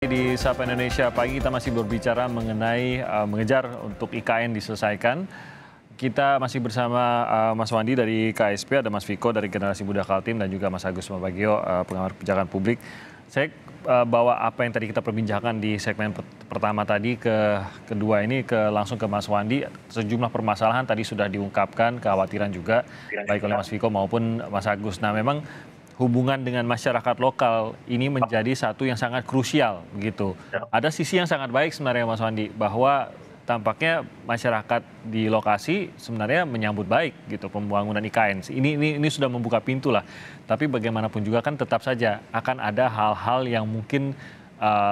Di Sapa Indonesia Pagi kita masih berbicara mengenai mengejar untuk IKN diselesaikan. Kita masih bersama Mas Wandi dari KSP, ada Mas Viko dari Generasi Muda Kaltim, dan juga Mas Agus Mabagio, pengamat kebijakan publik. Saya bawa apa yang tadi kita perbincangkan di segmen pertama tadi ke kedua ini langsung ke Mas Wandi. Sejumlah permasalahan tadi sudah diungkapkan, kekhawatiran juga baik oleh Mas Viko maupun Mas Agus. Nah, memang hubungan dengan masyarakat lokal ini menjadi satu yang sangat krusial begitu. Ada sisi yang sangat baik sebenarnya Mas Wandi, bahwa tampaknya masyarakat di lokasi sebenarnya menyambut baik gitu pembangunan IKN. Ini sudah membuka pintu lah. Tapi bagaimanapun juga kan tetap saja akan ada hal-hal yang mungkin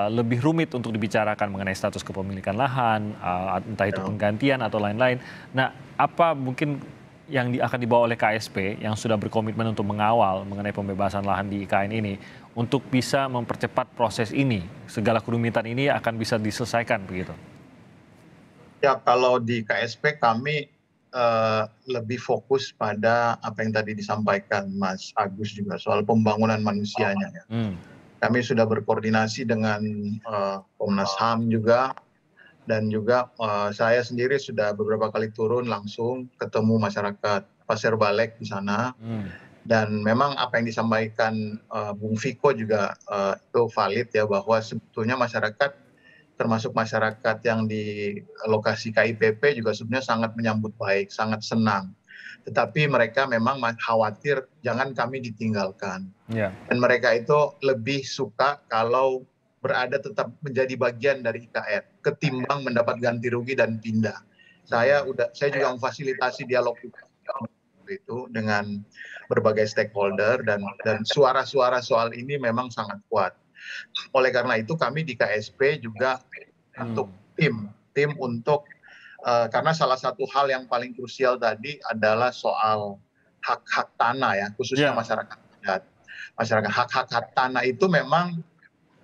lebih rumit untuk dibicarakan mengenai status kepemilikan lahan, entah itu penggantian atau lain-lain. Nah, apa mungkin yang akan dibawa oleh KSP yang sudah berkomitmen untuk mengawal mengenai pembebasan lahan di IKN ini untuk bisa mempercepat proses ini, segala kerumitan ini akan bisa diselesaikan begitu? Ya, kalau di KSP kami lebih fokus pada apa yang tadi disampaikan Mas Agus juga soal pembangunan manusianya. Ya. Kami sudah berkoordinasi dengan Komnas HAM juga, dan juga saya sendiri sudah beberapa kali turun langsung ketemu masyarakat Pasir Balek di sana. Dan memang apa yang disampaikan Bung Viko juga itu valid ya, bahwa sebetulnya masyarakat, termasuk masyarakat yang di lokasi KIPP juga sebenarnya sangat menyambut baik, sangat senang. Tetapi mereka memang khawatir jangan kami ditinggalkan. Dan mereka itu lebih suka kalau berada tetap menjadi bagian dari IKN ketimbang mendapat ganti rugi dan pindah. Saya juga memfasilitasi dialog itu dengan berbagai stakeholder, dan suara-suara soal ini memang sangat kuat. Oleh karena itu kami di KSP juga untuk tim untuk karena salah satu hal yang paling krusial tadi adalah soal hak-hak tanah ya, khususnya masyarakat adat. Hak-hak tanah itu memang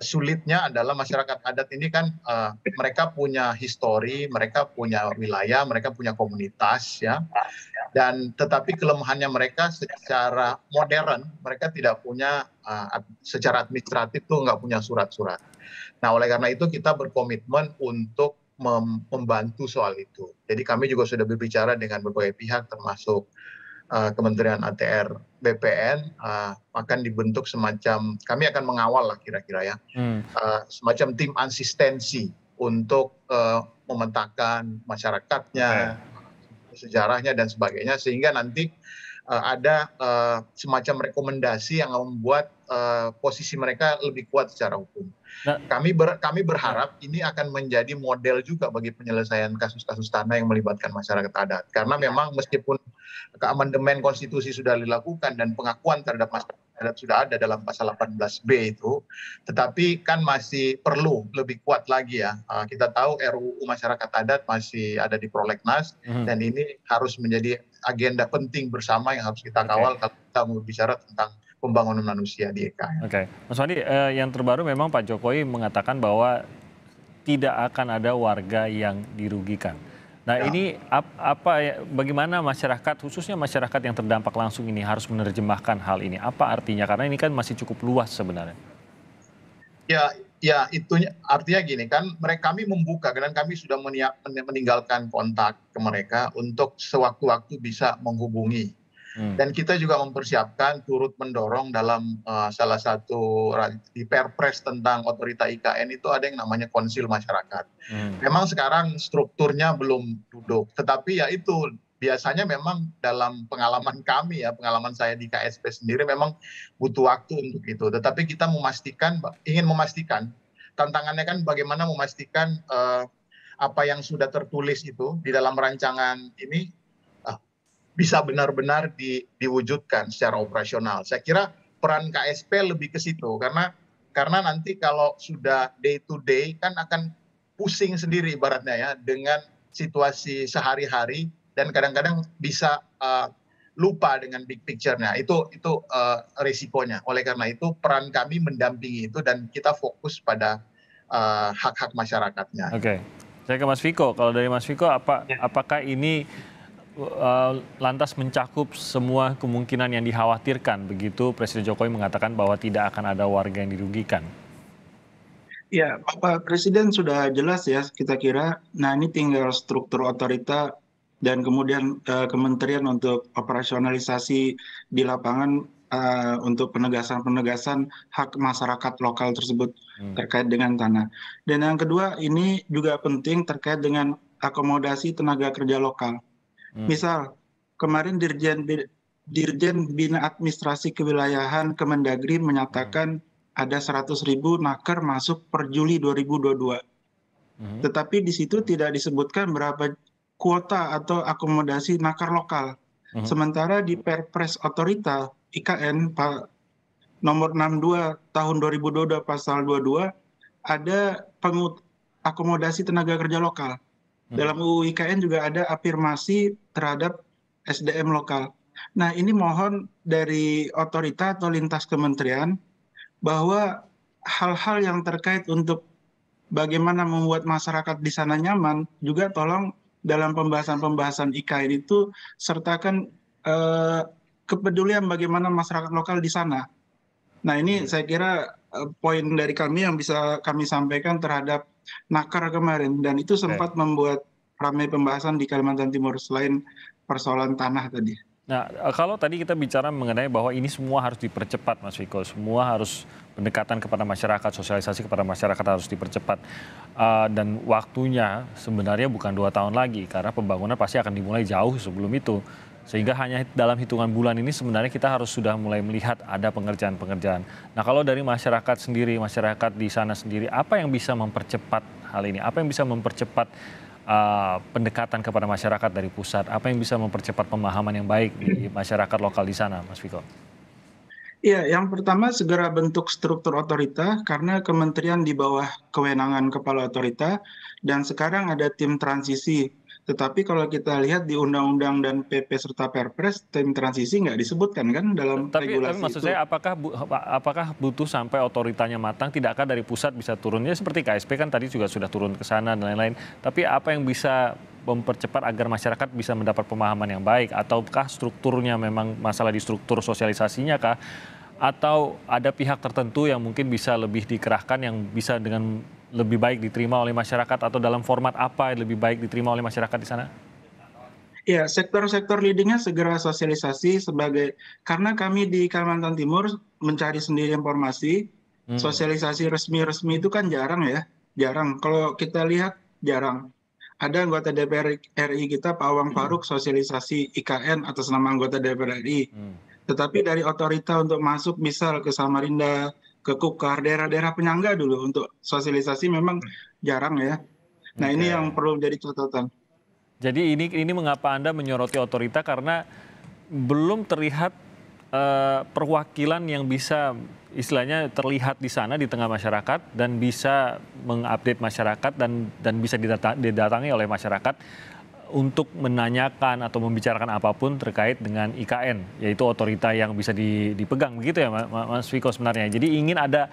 sulitnya adalah masyarakat adat ini kan mereka punya histori, mereka punya wilayah, mereka punya komunitas ya. Dan tetapi kelemahannya mereka secara modern, mereka tidak punya secara administratif tuh nggak punya surat-surat. Nah, oleh karena itu kita berkomitmen untuk membantu soal itu. Jadi kami juga sudah berbicara dengan berbagai pihak termasuk Kementerian ATR BPN, akan dibentuk semacam, kami akan mengawal lah kira-kira ya, semacam tim asistensi untuk memetakan masyarakatnya, sejarahnya dan sebagainya, sehingga nanti ada semacam rekomendasi yang membuat posisi mereka lebih kuat secara hukum. Kami berharap ini akan menjadi model juga bagi penyelesaian kasus-kasus tanah yang melibatkan masyarakat adat. Karena memang meskipun amandemen konstitusi sudah dilakukan dan pengakuan terhadap masyarakat adat sudah ada dalam pasal 18B itu, tetapi kan masih perlu lebih kuat lagi ya. Kita tahu RUU masyarakat adat masih ada di prolegnas, dan ini harus menjadi agenda penting bersama yang harus kita kawal kalau kita mau bicara tentang pembangunan manusia di IKN. Mas Wandi, yang terbaru memang Pak Jokowi mengatakan bahwa tidak akan ada warga yang dirugikan. Nah, ini bagaimana masyarakat, khususnya masyarakat yang terdampak langsung ini harus menerjemahkan hal ini? Apa artinya? Karena ini kan masih cukup luas sebenarnya. Ya, itu artinya gini kan, kami membuka dan kami sudah meninggalkan kontak ke mereka untuk sewaktu-waktu bisa menghubungi. Dan kita juga mempersiapkan turut mendorong dalam salah satu di Perpres tentang otorita IKN itu ada yang namanya konsil masyarakat. Memang sekarang strukturnya belum duduk, tetapi ya itu biasanya memang dalam pengalaman kami ya, pengalaman saya di KSP sendiri memang butuh waktu untuk itu. Tetapi kita ingin memastikan, tantangannya kan bagaimana memastikan apa yang sudah tertulis itu di dalam rancangan ini bisa benar-benar diwujudkan secara operasional. Saya kira peran KSP lebih ke situ, karena nanti kalau sudah day to day kan akan pusing sendiri ibaratnya ya dengan situasi sehari-hari, dan kadang-kadang bisa lupa dengan big picture-nya. Itu risikonya. Oleh karena itu peran kami mendampingi itu, dan kita fokus pada hak-hak masyarakatnya. Oke, saya ke Mas Viko. Kalau dari Mas Viko, apakah ini lantas mencakup semua kemungkinan yang dikhawatirkan begitu Presiden Jokowi mengatakan bahwa tidak akan ada warga yang dirugikan? Ya, Bapak Presiden sudah jelas ya kita kira. Nah, ini tinggal struktur otorita dan kemudian kementerian untuk operasionalisasi di lapangan untuk penegasan-penegasan hak masyarakat lokal tersebut terkait dengan tanah. Dan yang kedua, ini juga penting terkait dengan akomodasi tenaga kerja lokal. Misal, kemarin Dirjen Bina Administrasi Kewilayahan Kemendagri menyatakan ada 100.000 naker masuk per Juli 2022. Tetapi di situ tidak disebutkan berapa kuota atau akomodasi nakar lokal. Sementara di Perpres Otorita IKN nomor 62 tahun 2022 pasal 22 ada akomodasi tenaga kerja lokal. Dalam UU IKN juga ada afirmasi terhadap SDM lokal. Nah, ini mohon dari otorita atau lintas kementerian bahwa hal-hal yang terkait untuk bagaimana membuat masyarakat di sana nyaman juga tolong dalam pembahasan-pembahasan IKN itu sertakan kepedulian bagaimana masyarakat lokal di sana. Nah, ini saya kira poin dari kami yang bisa kami sampaikan terhadap nakar kemarin, dan itu sempat membuat ramai pembahasan di Kalimantan Timur selain persoalan tanah tadi. Nah, kalau tadi kita bicara mengenai bahwa ini semua harus dipercepat, Mas Viko, semua harus pendekatan kepada masyarakat, sosialisasi kepada masyarakat harus dipercepat. Dan waktunya sebenarnya bukan 2 tahun lagi, karena pembangunan pasti akan dimulai jauh sebelum itu. Sehingga hanya dalam hitungan bulan ini sebenarnya kita harus sudah mulai melihat ada pengerjaan-pengerjaan. Nah, kalau dari masyarakat sendiri, masyarakat di sana sendiri, apa yang bisa mempercepat hal ini? Apa yang bisa mempercepat pendekatan kepada masyarakat dari pusat? Apa yang bisa mempercepat pemahaman yang baik di masyarakat lokal di sana, Mas Viko? Iya, yang pertama segera bentuk struktur otorita karena kementerian di bawah kewenangan kepala otorita dan sekarang ada tim transisi. Tetapi kalau kita lihat di undang-undang dan PP serta Perpres, tim transisi nggak disebutkan kan dalam Tapi regulasi maksud itu. saya apakah butuh sampai otoritanya matang? Tidakkah dari pusat bisa turunnya seperti KSP kan tadi juga sudah turun ke sana dan lain-lain. Tapi apa yang bisa mempercepat agar masyarakat bisa mendapat pemahaman yang baik? Ataukah strukturnya memang masalah di struktur sosialisasinya kah? Atau ada pihak tertentu yang mungkin bisa lebih dikerahkan yang bisa dengan lebih baik diterima oleh masyarakat, atau dalam format apa yang lebih baik diterima oleh masyarakat di sana? Ya, sektor-sektor leadingnya segera sosialisasi karena kami di Kalimantan Timur mencari sendiri informasi, sosialisasi resmi-resmi itu kan jarang ya, jarang. Kalau kita lihat jarang. Ada anggota DPR RI kita, Pak Awang Faruk, sosialisasi IKN atas nama anggota DPR RI. Tetapi dari otorita untuk masuk misal ke Samarinda, ke Kukar, daerah-daerah penyangga dulu untuk sosialisasi memang jarang ya. Nah, ini yang perlu jadi catatan. Jadi ini mengapa Anda menyoroti otorita, karena belum terlihat perwakilan yang bisa istilahnya terlihat di sana di tengah masyarakat dan bisa mengupdate masyarakat dan bisa didatangi oleh masyarakat untuk menanyakan atau membicarakan apapun terkait dengan IKN, yaitu otorita yang bisa dipegang, begitu ya Mas Viko sebenarnya. Jadi ingin ada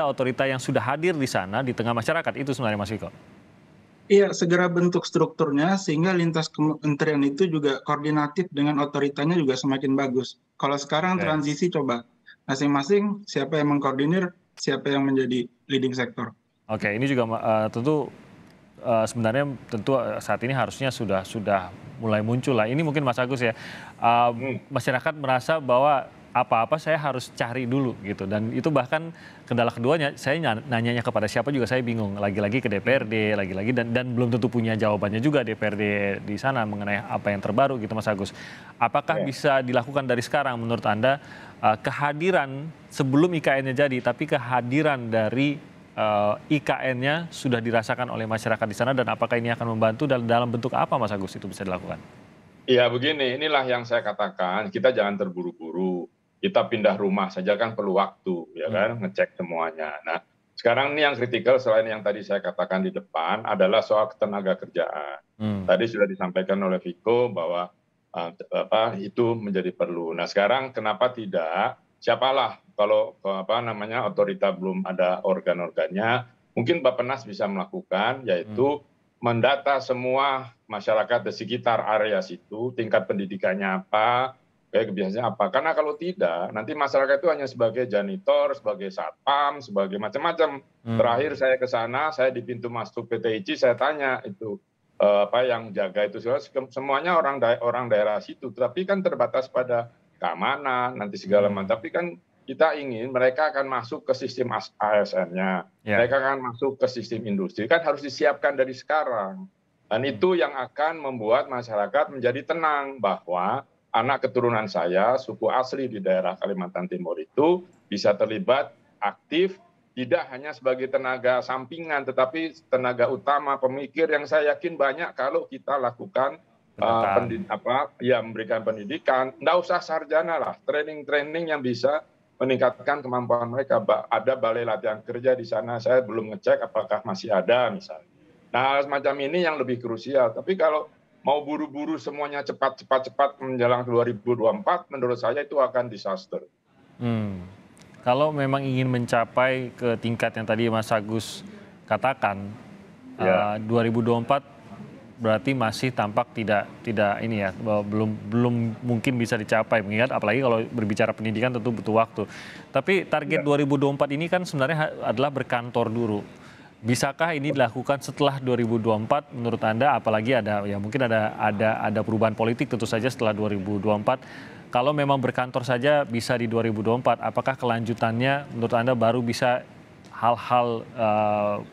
otorita yang sudah hadir di sana di tengah masyarakat, itu sebenarnya Mas Viko. Iya, segera bentuk strukturnya sehingga lintas kementerian itu juga koordinatif dengan otoritanya juga semakin bagus. Kalau sekarang transisi coba masing-masing siapa yang mengkoordinir, siapa yang menjadi leading sektor. Oke, ini juga tentu sebenarnya saat ini harusnya sudah mulai muncul lah. Ini mungkin Mas Agus ya, masyarakat merasa bahwa apa-apa saya harus cari dulu gitu, dan itu bahkan kendala keduanya saya nanyanya kepada siapa juga saya bingung, lagi-lagi ke DPRD, lagi-lagi dan belum tentu punya jawabannya juga DPRD di sana mengenai apa yang terbaru gitu Mas Agus. Apakah bisa dilakukan dari sekarang menurut Anda, kehadiran sebelum IKN-nya jadi, tapi kehadiran dari IKN-nya sudah dirasakan oleh masyarakat di sana, dan apakah ini akan membantu dalam bentuk apa Mas Agus itu bisa dilakukan? Iya begini, inilah yang saya katakan, kita jangan terburu-buru. Kita pindah rumah saja kan perlu waktu, ya kan, ngecek semuanya. Nah, sekarang ini yang kritikal selain yang tadi saya katakan di depan adalah soal ketenaga kerjaan. Tadi sudah disampaikan oleh Viko bahwa itu menjadi perlu. Nah, sekarang kenapa tidak? Siapalah kalau otorita belum ada organ-organnya, mungkin Bappenas bisa melakukan, yaitu mendata semua masyarakat di sekitar area situ, tingkat pendidikannya apa, biasanya apa. Karena kalau tidak, nanti masyarakat itu hanya sebagai janitor, sebagai satpam, sebagai macam-macam. Terakhir saya ke sana, saya di pintu masuk PT ICI, saya tanya itu apa yang jaga itu semuanya orang daerah situ, tapi kan terbatas pada keamanan nanti segala macam. Tapi kan kita ingin mereka akan masuk ke sistem ASN-nya, mereka akan masuk ke sistem industri, kan harus disiapkan dari sekarang. Dan itu yang akan membuat masyarakat menjadi tenang bahwa anak keturunan saya, suku asli di daerah Kalimantan Timur itu bisa terlibat aktif, tidak hanya sebagai tenaga sampingan, tetapi tenaga utama, pemikir yang saya yakin banyak kalau kita lakukan memberikan pendidikan, nggak usah sarjana lah, training yang bisa meningkatkan kemampuan mereka. Ada balai latihan kerja di sana, saya belum ngecek apakah masih ada misalnya. Nah, semacam ini yang lebih krusial. Tapi kalau mau buru-buru semuanya cepat menjelang 2024, menurut saya itu akan disaster. Kalau memang ingin mencapai ke tingkat yang tadi Mas Agus katakan, 2024 berarti masih tampak tidak ini ya, belum mungkin bisa dicapai, mengingat apalagi kalau berbicara pendidikan tentu butuh waktu. Tapi target 2024 ini kan sebenarnya adalah berkantor dulu. Bisakah ini dilakukan setelah 2024 menurut Anda, apalagi mungkin ada perubahan politik tentu saja setelah 2024. Kalau memang berkantor saja bisa di 2024, apakah kelanjutannya menurut Anda baru bisa hal-hal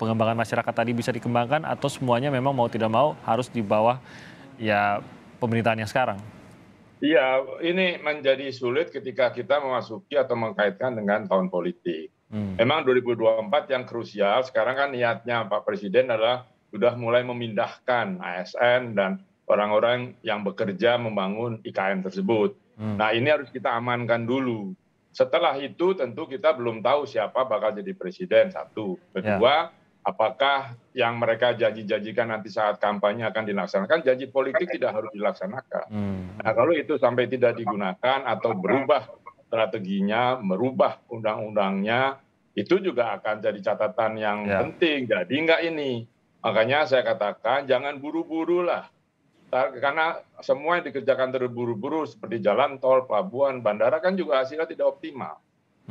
pengembangan masyarakat tadi bisa dikembangkan, atau semuanya memang mau tidak mau harus di bawah pemerintahan yang sekarang? Iya, ini menjadi sulit ketika kita memasuki atau mengkaitkan dengan tahun politik. Memang 2024 yang krusial, sekarang kan niatnya Pak Presiden adalah sudah mulai memindahkan ASN dan orang-orang yang bekerja membangun IKN tersebut. Nah, ini harus kita amankan dulu. Setelah itu tentu kita belum tahu siapa bakal jadi presiden, satu. Kedua, apakah yang mereka janji-janjikan nanti saat kampanye akan dilaksanakan, janji politik tidak harus dilaksanakan. Nah, kalau itu sampai tidak digunakan atau berubah strateginya, merubah undang-undangnya, itu juga akan jadi catatan yang penting. Jadi enggak ini. Makanya saya katakan jangan buru-buru lah. Karena semua yang dikerjakan terburu-buru seperti jalan tol, pelabuhan, bandara kan juga hasilnya tidak optimal.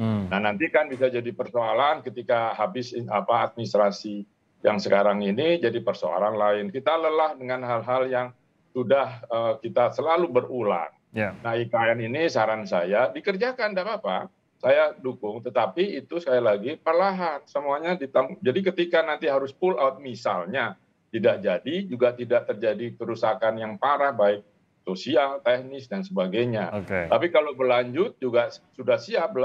Nah, nanti kan bisa jadi persoalan ketika habis administrasi yang sekarang ini jadi persoalan lain. Kita lelah dengan hal-hal yang sudah kita selalu berulang. Nah, IKN ini saran saya dikerjakan, tidak apa-apa. Saya dukung, tetapi itu sekali lagi perlahan semuanya jadi ketika nanti harus pull out misalnya, tidak jadi, juga tidak terjadi kerusakan yang parah, baik sosial, teknis, dan sebagainya. Tapi kalau berlanjut juga sudah siap,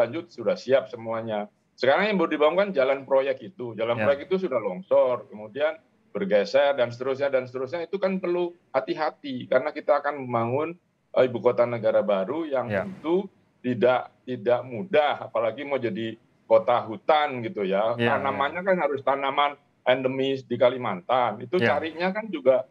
semuanya. Sekarang yang baru dibangun jalan proyek itu. Jalan proyek itu sudah longsor, kemudian bergeser, dan seterusnya. Itu kan perlu hati-hati, karena kita akan membangun ibu kota negara baru yang tentu tidak mudah, apalagi mau jadi kota hutan gitu ya. Tanamannya kan harus tanaman endemis di Kalimantan, itu carinya kan juga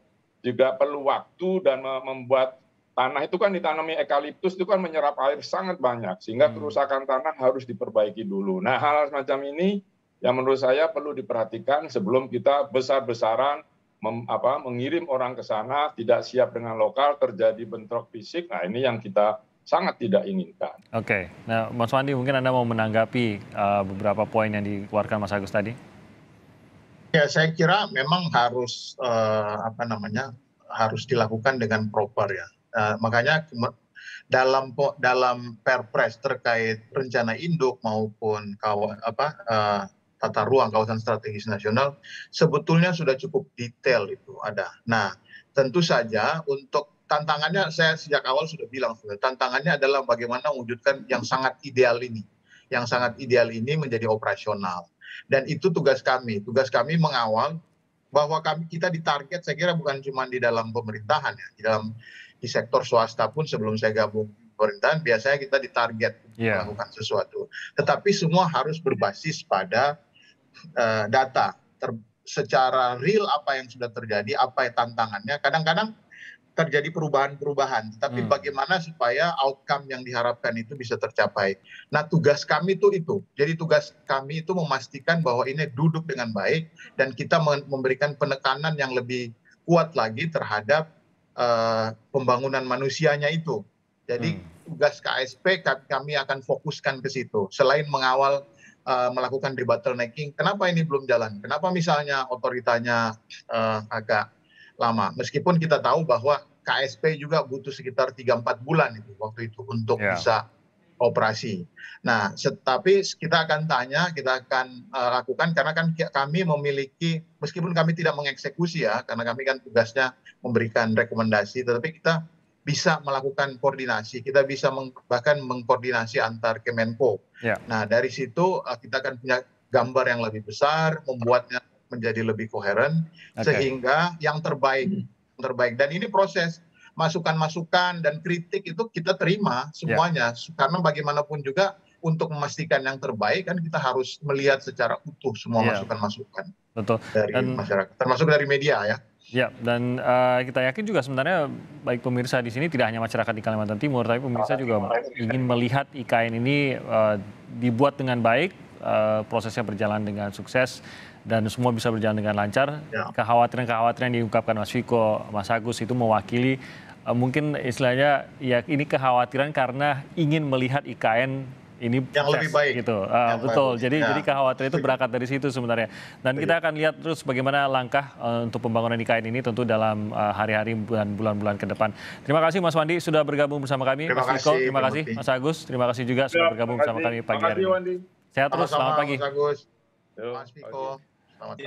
perlu waktu, dan membuat tanah itu kan ditanami eukaliptus itu kan menyerap air sangat banyak, sehingga kerusakan tanah harus diperbaiki dulu. Nah, hal semacam ini yang menurut saya perlu diperhatikan sebelum kita besar-besaran mengirim orang ke sana, tidak siap dengan lokal, terjadi bentrok fisik. Nah, ini yang kita sangat tidak inginkan. Nah Mas Wandi, mungkin Anda mau menanggapi beberapa poin yang dikeluarkan Mas Agus tadi? Ya, saya kira memang harus harus dilakukan dengan proper ya. Makanya dalam Perpres terkait rencana induk maupun tata ruang kawasan strategis nasional sebetulnya sudah cukup detail itu ada. Nah, tentu saja untuk tantangannya, saya sejak awal sudah bilang, tantangannya adalah bagaimana mewujudkan yang sangat ideal ini. Yang sangat ideal ini menjadi operasional. Dan itu tugas kami mengawal bahwa kita ditarget, saya kira bukan cuma di dalam pemerintahan ya, di sektor swasta pun sebelum saya gabung pemerintahan biasanya kita ditarget melakukan sesuatu. Tetapi semua harus berbasis pada data, secara real apa yang sudah terjadi, apa tantangannya. Kadang-kadang terjadi perubahan-perubahan, tapi bagaimana supaya outcome yang diharapkan itu bisa tercapai. Nah, tugas kami itu. Jadi tugas kami itu memastikan bahwa ini duduk dengan baik dan kita memberikan penekanan yang lebih kuat lagi terhadap pembangunan manusianya itu. Jadi tugas KSP kami akan fokuskan ke situ. Selain mengawal melakukan debottlenecking, kenapa ini belum jalan? Kenapa misalnya otoritanya agak lama? Meskipun kita tahu bahwa KSP juga butuh sekitar 3-4 bulan itu waktu itu untuk bisa operasi. Nah, tapi kita akan tanya, kita akan lakukan karena kan kami memiliki, meskipun kami tidak mengeksekusi ya, karena kami kan tugasnya memberikan rekomendasi, tetapi kita bisa melakukan koordinasi, kita bisa bahkan mengkoordinasi antar Kemenko. Nah, dari situ kita akan punya gambar yang lebih besar, membuatnya menjadi lebih koheren, sehingga yang terbaik. Dan ini proses masukan-masukan dan kritik itu kita terima semuanya, karena bagaimanapun juga untuk memastikan yang terbaik kan kita harus melihat secara utuh semua masukan-masukan dari masyarakat, termasuk dari media ya. Ya, dan kita yakin juga sebenarnya baik pemirsa di sini tidak hanya masyarakat di Kalimantan Timur, tapi pemirsa juga ingin melihat IKN ini dibuat dengan baik, prosesnya berjalan dengan sukses, dan semua bisa berjalan dengan lancar. Kekhawatiran-kekhawatiran yang diungkapkan Mas Viko, Mas Agus itu mewakili mungkin istilahnya ya ini kekhawatiran karena ingin melihat IKN ini yang lebih baik gitu. Betul. Jadi kekhawatiran itu berangkat dari situ sebenarnya. Dan kita akan lihat terus bagaimana langkah untuk pembangunan IKN ini tentu dalam hari-hari dan bulan-bulan ke depan. Terima kasih Mas Wandi sudah bergabung bersama kami. Mas Viko, terima kasih. Mas Agus, terima kasih juga sudah bergabung bersama kami pagi hari ini. Sehat terus, selamat pagi. Mas Agus, Mas Viko, selamat pagi.